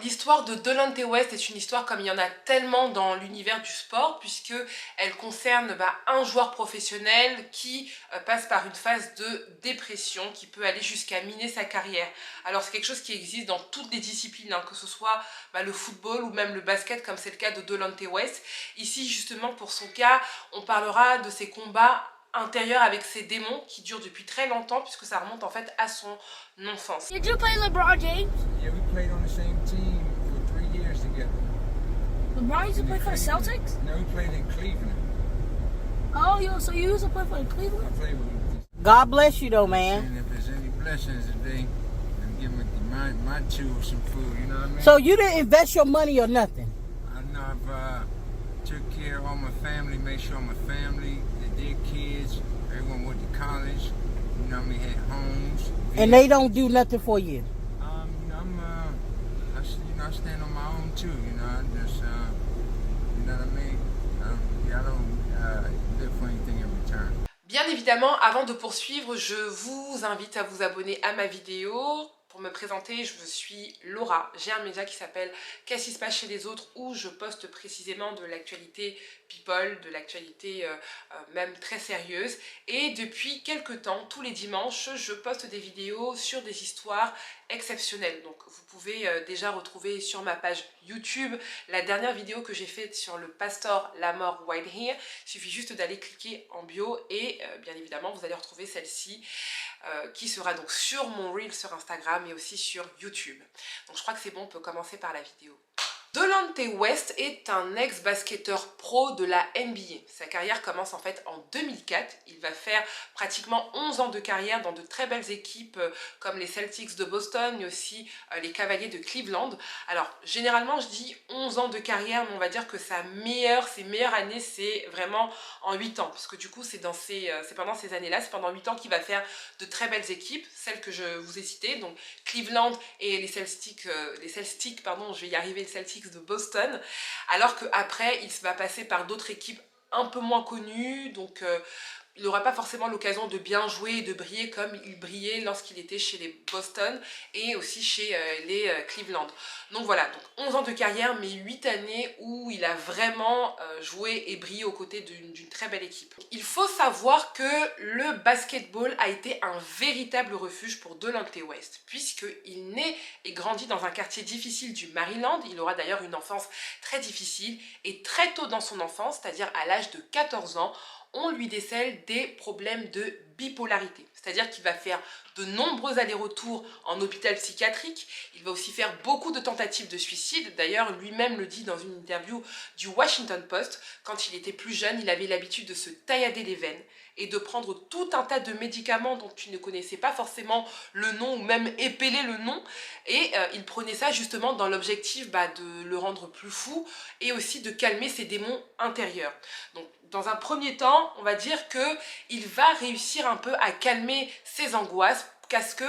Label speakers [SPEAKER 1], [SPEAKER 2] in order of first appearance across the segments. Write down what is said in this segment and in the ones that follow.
[SPEAKER 1] L'histoire de Delonte West est une histoire comme il y en a tellement dans l'univers du sport, puisque elle concerne un joueur professionnel qui passe par une phase de dépression qui peut aller jusqu'à miner sa carrière. Alors c'est quelque chose qui existe dans toutes les disciplines, hein, que ce soit le football ou même le basket, comme c'est le cas de Delonte West. Ici justement pour son cas, on parlera de ses combats intérieur avec ses démons qui durent depuis très longtemps, puisque ça remonte en fait à son enfance.
[SPEAKER 2] Did you play LeBron James?
[SPEAKER 3] Yeah, we played on the same team for 3 years together.
[SPEAKER 2] LeBron used to play for the Celtics?
[SPEAKER 3] No, we played in Cleveland.
[SPEAKER 2] Oh, so you used to play for the
[SPEAKER 3] I
[SPEAKER 2] Cleveland?
[SPEAKER 3] played with
[SPEAKER 4] God bless you though, man.
[SPEAKER 3] and if there's any blessings today, then give me my tube some food, you know what I mean?
[SPEAKER 4] So you didn't invest your money or nothing?
[SPEAKER 3] I know I've took care of all my family, made sure my family, their kids, everyone went to college, you know what I mean, had homes.
[SPEAKER 4] And they don't do nothing for you?
[SPEAKER 3] You know, I stand on my own too, you know, I just, you know what I mean? I don't live for anything in return.
[SPEAKER 1] Bien évidemment, avant de poursuivre, je vous invite à vous abonner à ma vidéo. Pour me présenter, je suis Laura. J'ai un média qui s'appelle Qu'est-ce qui se passe chez les autres, où je poste précisément de l'actualité people, de l'actualité même très sérieuse. Et depuis quelques temps, tous les dimanches, je poste des vidéos sur des histoires exceptionnelles. Donc vous pouvez déjà retrouver sur ma page YouTube la dernière vidéo que j'ai faite sur le pasteur Lamar Whitehair. Il suffit juste d'aller cliquer en bio et bien évidemment vous allez retrouver celle-ci qui sera donc sur mon reel sur Instagram et aussi sur YouTube. Donc je crois que c'est bon, on peut commencer par la vidéo. Delonte West est un ex-basketteur pro de la NBA. Sa carrière commence en fait en 2004. Il va faire pratiquement 11 ans de carrière dans de très belles équipes comme les Celtics de Boston et aussi les Cavaliers de Cleveland. Alors généralement je dis 11 ans de carrière, mais on va dire que ses meilleures années c'est vraiment en 8 ans. Parce que du coup c'est pendant ces années-là, c'est pendant 8 ans qu'il va faire de très belles équipes, celles que je vous ai citées, donc Cleveland et les Celtics, je vais y arriver, les Celtics de Boston, alors qu'après il va passer par d'autres équipes un peu moins connues, donc il n'aura pas forcément l'occasion de bien jouer et de briller comme il brillait lorsqu'il était chez les Boston et aussi chez les Cleveland. Donc voilà, donc 11 ans de carrière, mais 8 années où il a vraiment joué et brillé aux côtés d'une très belle équipe. Il faut savoir que le basketball a été un véritable refuge pour Delonte West, puisqu'il naît et grandit dans un quartier difficile du Maryland. Il aura d'ailleurs une enfance très difficile et très tôt dans son enfance, c'est-à-dire à l'âge de 14 ans, on lui décèle des problèmes de bipolarité. C'est-à-dire qu'il va faire de nombreux allers-retours en hôpital psychiatrique. Il va aussi faire beaucoup de tentatives de suicide. D'ailleurs, lui-même le dit dans une interview du Washington Post. Quand il était plus jeune, il avait l'habitude de se taillader les veines et de prendre tout un tas de médicaments dont il ne connaissait pas forcément le nom ou même épeler le nom. Et il prenait ça justement dans l'objectif de le rendre plus fou et aussi de calmer ses démons intérieurs. Donc, dans un premier temps, on va dire qu'il va réussir un peu à calmer ses angoisses parce que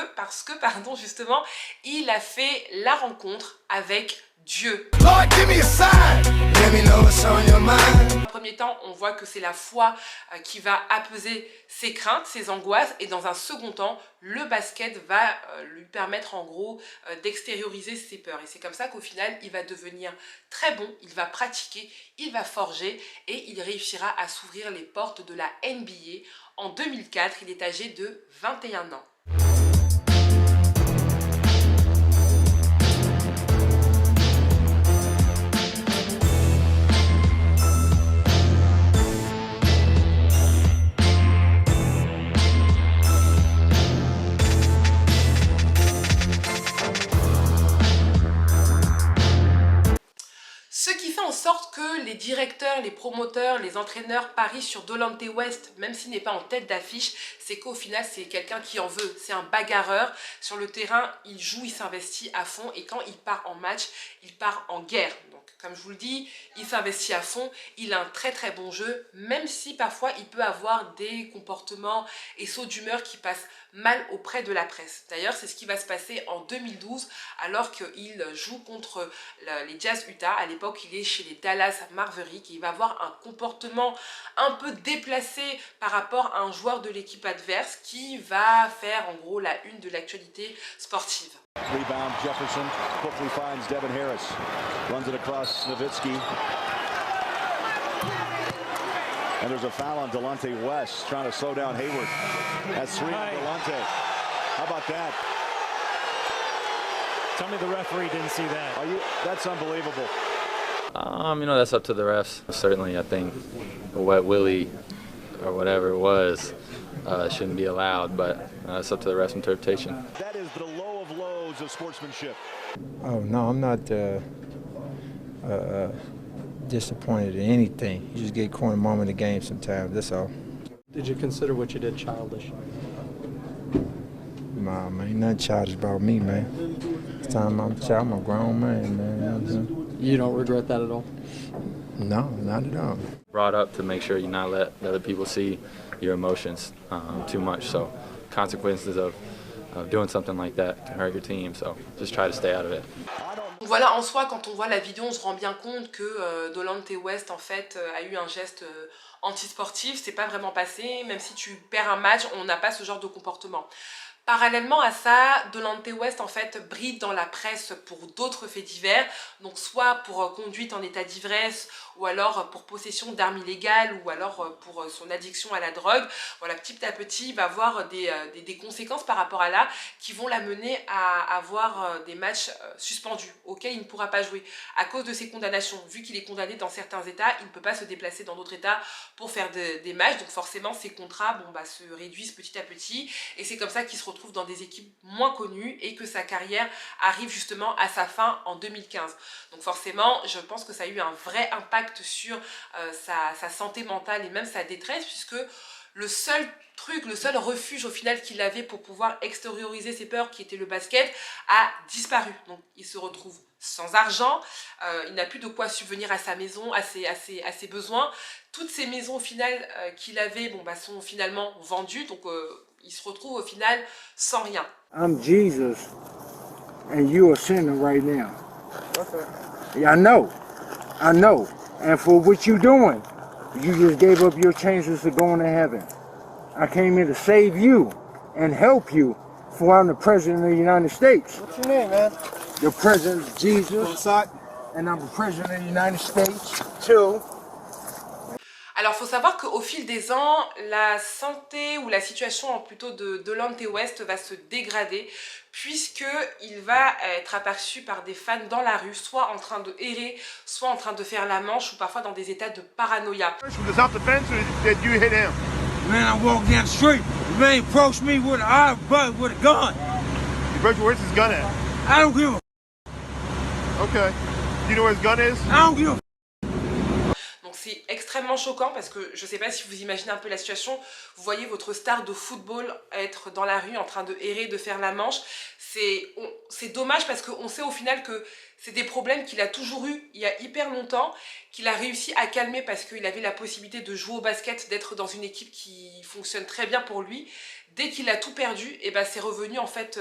[SPEAKER 1] justement, il a fait la rencontre avec Dieu.
[SPEAKER 5] Lord, give me a sign. Let me know what's on your mind.
[SPEAKER 1] Dans un premier temps, on voit que c'est la foi qui va apaiser ses craintes, ses angoisses, et dans un second temps, le basket va lui permettre en gros d'extérioriser ses peurs. Et c'est comme ça qu'au final, il va devenir très bon, il va pratiquer, il va forger et il réussira à s'ouvrir les portes de la NBA. En 2004, il est âgé de 21 ans. Ce qui fait en sorte que les directeurs, les promoteurs, les entraîneurs parient sur Delonte West, même s'il n'est pas en tête d'affiche, c'est qu'au final c'est quelqu'un qui en veut, c'est un bagarreur. Sur le terrain, il joue, il s'investit à fond et quand il part en match, il part en guerre. Donc comme je vous le dis, il s'investit à fond, il a un très très bon jeu, même si parfois il peut avoir des comportements et sauts d'humeur qui passent mal auprès de la presse. D'ailleurs, c'est ce qui va se passer en 2012 alors qu'il joue contre les Jazz Utah. À l'époque, il est chez les Dallas Mavericks. Il va avoir un comportement un peu déplacé par rapport à un joueur de l'équipe adverse qui va faire en gros la une de l'actualité sportive.
[SPEAKER 6] Rebound Jefferson quickly finds Devin Harris, runs it across Nowitzki. And there's a foul on Delonte West trying to slow down Hayward. That's 3 on Delonte. How about that?
[SPEAKER 7] Tell me the referee didn't see that.
[SPEAKER 6] That's unbelievable.
[SPEAKER 8] You know, that's up to the refs. Certainly, I think what Willie or whatever it was shouldn't be allowed, but it's up to the refs' interpretation.
[SPEAKER 6] That is the low of lows of sportsmanship.
[SPEAKER 3] Oh, no, I'm not disappointed in anything. You just get caught in a moment of the game sometimes, that's all.
[SPEAKER 7] Did you consider what you did childish?
[SPEAKER 3] Nah, man, ain't nothing childish about me, man. It's time I'm a child, I'm a grown man, man. You know what I'm saying?
[SPEAKER 7] You don't regret that at all?
[SPEAKER 3] No, not at all.
[SPEAKER 8] Brought up to make sure you not let other people see your emotions too much. So consequences of doing something like that can hurt your team. So just try to stay out of it.
[SPEAKER 1] Voilà, en soi, quand on voit la vidéo, on se rend bien compte que Delonte West, en fait, a eu un geste antisportif. C'est pas vraiment passé. Même si tu perds un match, on n'a pas ce genre de comportement. Parallèlement à ça, Delonte West en fait brille dans la presse pour d'autres faits divers, donc soit pour conduite en état d'ivresse, ou alors pour possession d'armes illégales, ou alors pour son addiction à la drogue. Voilà, petit à petit, il va avoir des conséquences par rapport à là, qui vont l'amener à avoir des matchs suspendus, auxquels il ne pourra pas jouer. À cause de ses condamnations, vu qu'il est condamné dans certains états, il ne peut pas se déplacer dans d'autres états pour faire des matchs, donc forcément ses contrats se réduisent petit à petit, et c'est comme ça qu'il se retrouve dans des équipes moins connues et que sa carrière arrive justement à sa fin en 2015. Donc forcément, je pense que ça a eu un vrai impact sur sa santé mentale et même sa détresse, puisque le seul refuge au final qu'il avait pour pouvoir extérioriser ses peurs, qui était le basket, a disparu. Donc il se retrouve sans argent, il n'a plus de quoi subvenir à sa maison, à ses besoins. Toutes ces maisons au final qu'il avait sont finalement vendues, donc il se retrouve au final sans rien.
[SPEAKER 9] I'm Jesus and you are sinner right now. Yeah, I know. And for what you doing, you just gave up your chances of going to heaven. I came here to save you and help you, for I'm the President of the United States.
[SPEAKER 5] What's your name, man?
[SPEAKER 9] The President Jesus, and I'm the President of the United States too.
[SPEAKER 1] Alors, il faut savoir qu'au fil des ans, la santé ou la situation plutôt de Delonte West va se dégrader, puisqu'il va être aperçu par des fans dans la rue, soit en train de errer, soit en train de faire la manche, ou parfois dans des états de paranoïa.
[SPEAKER 9] Man, I walked down the street. The man approached me with a gun.
[SPEAKER 6] Where's his gun at?
[SPEAKER 9] I don't give a.
[SPEAKER 6] Okay. Do you know where his gun is?
[SPEAKER 9] I don't give a.
[SPEAKER 1] C'est extrêmement choquant parce que je ne sais pas si vous imaginez un peu la situation. Vous voyez votre star de football être dans la rue en train de errer, de faire la manche. C'est dommage parce qu'on sait au final que c'est des problèmes qu'il a toujours eu il y a hyper longtemps, qu'il a réussi à calmer parce qu'il avait la possibilité de jouer au basket, d'être dans une équipe qui fonctionne très bien pour lui. Dès qu'il a tout perdu, c'est revenu en fait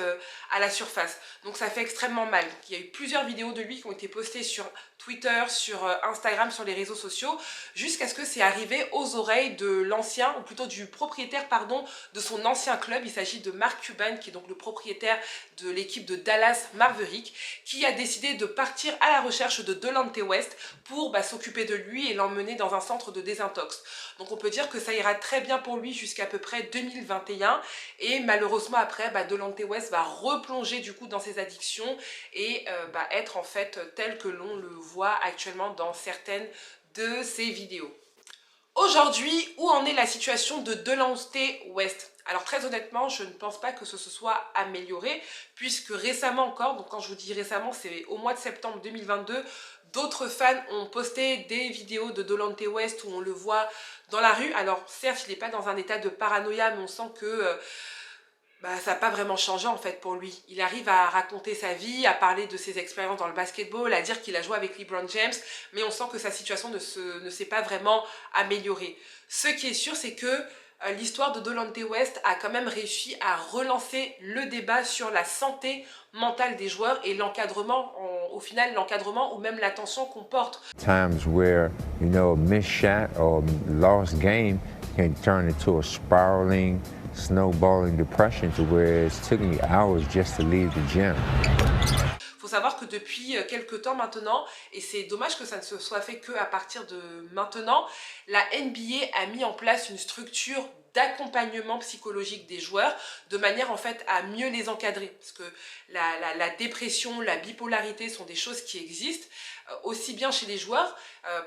[SPEAKER 1] à la surface. Donc ça fait extrêmement mal. Il y a eu plusieurs vidéos de lui qui ont été postées sur Twitter, sur Instagram, sur les réseaux sociaux, jusqu'à ce que c'est arrivé aux oreilles de l'ancien, ou plutôt du propriétaire, pardon, de son ancien club. Il s'agit de Mark Cuban, qui est donc le propriétaire de l'équipe de Dallas Mavericks, qui a décidé de partir à la recherche de Delonte West pour s'occuper de lui et l'emmener dans un centre de désintox. Donc on peut dire que ça ira très bien pour lui jusqu'à peu près 2021, et malheureusement après Delonte West va replonger du coup dans ses addictions et être en fait tel que l'on le voit actuellement dans certaines de ses vidéos. Aujourd'hui, où en est la situation de Delonte West? Alors très honnêtement, je ne pense pas que ce se soit amélioré, puisque récemment encore, donc quand je vous dis récemment, c'est au mois de septembre 2022, d'autres fans ont posté des vidéos de Delonte West où on le voit dans la rue. Alors certes, il n'est pas dans un état de paranoïa, mais on sent que ça n'a pas vraiment changé en fait pour lui. Il arrive à raconter sa vie, à parler de ses expériences dans le basketball, à dire qu'il a joué avec LeBron James, mais on sent que sa situation ne s'est pas vraiment améliorée. Ce qui est sûr, c'est que l'histoire de Delonte West a quand même réussi à relancer le débat sur la santé mentale des joueurs et l'encadrement, au final l'encadrement ou même l'attention qu'on porte.
[SPEAKER 3] Times where, you know, a missed shot or lost game can turn into a spiraling, snowballing depression to where it's took me hours just to leave the gym.
[SPEAKER 1] Faut savoir que depuis quelques temps maintenant, et c'est dommage que ça ne se soit fait que à partir de maintenant, la NBA a mis en place une structure d'accompagnement psychologique des joueurs de manière en fait à mieux les encadrer, parce que la dépression, la bipolarité sont des choses qui existent aussi bien chez les joueurs,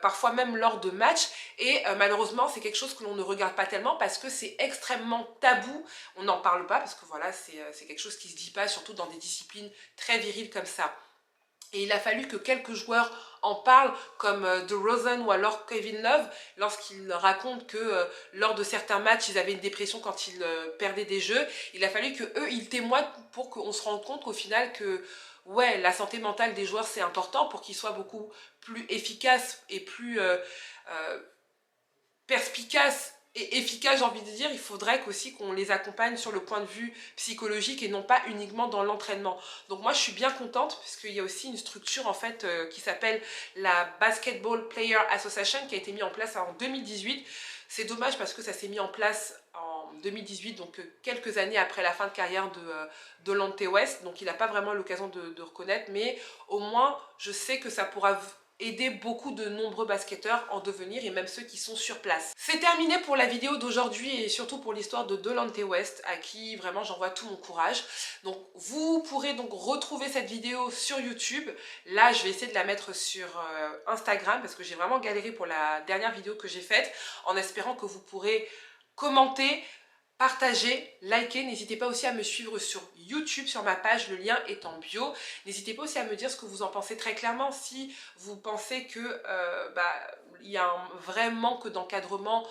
[SPEAKER 1] parfois même lors de matchs, et malheureusement c'est quelque chose que l'on ne regarde pas tellement parce que c'est extrêmement tabou, on n'en parle pas parce que voilà, c'est quelque chose qui se dit pas, surtout dans des disciplines très viriles comme ça. Et il a fallu que quelques joueurs en parlent, comme DeRozan ou alors Kevin Love, lorsqu'ils racontent que lors de certains matchs, ils avaient une dépression quand ils perdaient des jeux. Il a fallu qu'eux, ils témoignent pour qu'on se rende compte qu'au final, que ouais, la santé mentale des joueurs, c'est important pour qu'ils soient beaucoup plus efficaces et plus perspicaces et efficace, j'ai envie de dire. Il faudrait aussi qu'on les accompagne sur le point de vue psychologique et non pas uniquement dans l'entraînement. Donc moi je suis bien contente parce qu'il y a aussi une structure en fait qui s'appelle la Basketball Player Association qui a été mise en place en 2018. C'est dommage parce que ça s'est mis en place en 2018, donc quelques années après la fin de carrière de Delonte West. Donc il n'a pas vraiment l'occasion de reconnaître, mais au moins je sais que ça pourra aider beaucoup de nombreux basketteurs en devenir et même ceux qui sont sur place. C'est terminé pour la vidéo d'aujourd'hui et surtout pour l'histoire de Delonte West à qui vraiment j'envoie tout mon courage. Donc vous pourrez donc retrouver cette vidéo sur YouTube. Là je vais essayer de la mettre sur Instagram parce que j'ai vraiment galéré pour la dernière vidéo que j'ai faite, en espérant que vous pourrez commenter, partagez, likez. N'hésitez pas aussi à me suivre sur YouTube, sur ma page, le lien est en bio. N'hésitez pas aussi à me dire ce que vous en pensez très clairement. Si vous pensez que il y a un vrai manque d'encadrement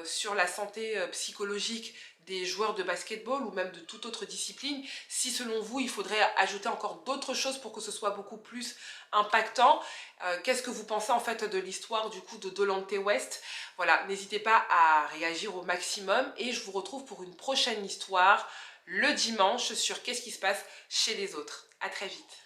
[SPEAKER 1] sur la santé psychologique des joueurs de basketball ou même de toute autre discipline, si selon vous il faudrait ajouter encore d'autres choses pour que ce soit beaucoup plus impactant, qu'est-ce que vous pensez en fait de l'histoire du coup de Delonte West? Voilà, n'hésitez pas à réagir au maximum et je vous retrouve pour une prochaine histoire le dimanche sur qu'est-ce qui se passe chez les autres. À très vite.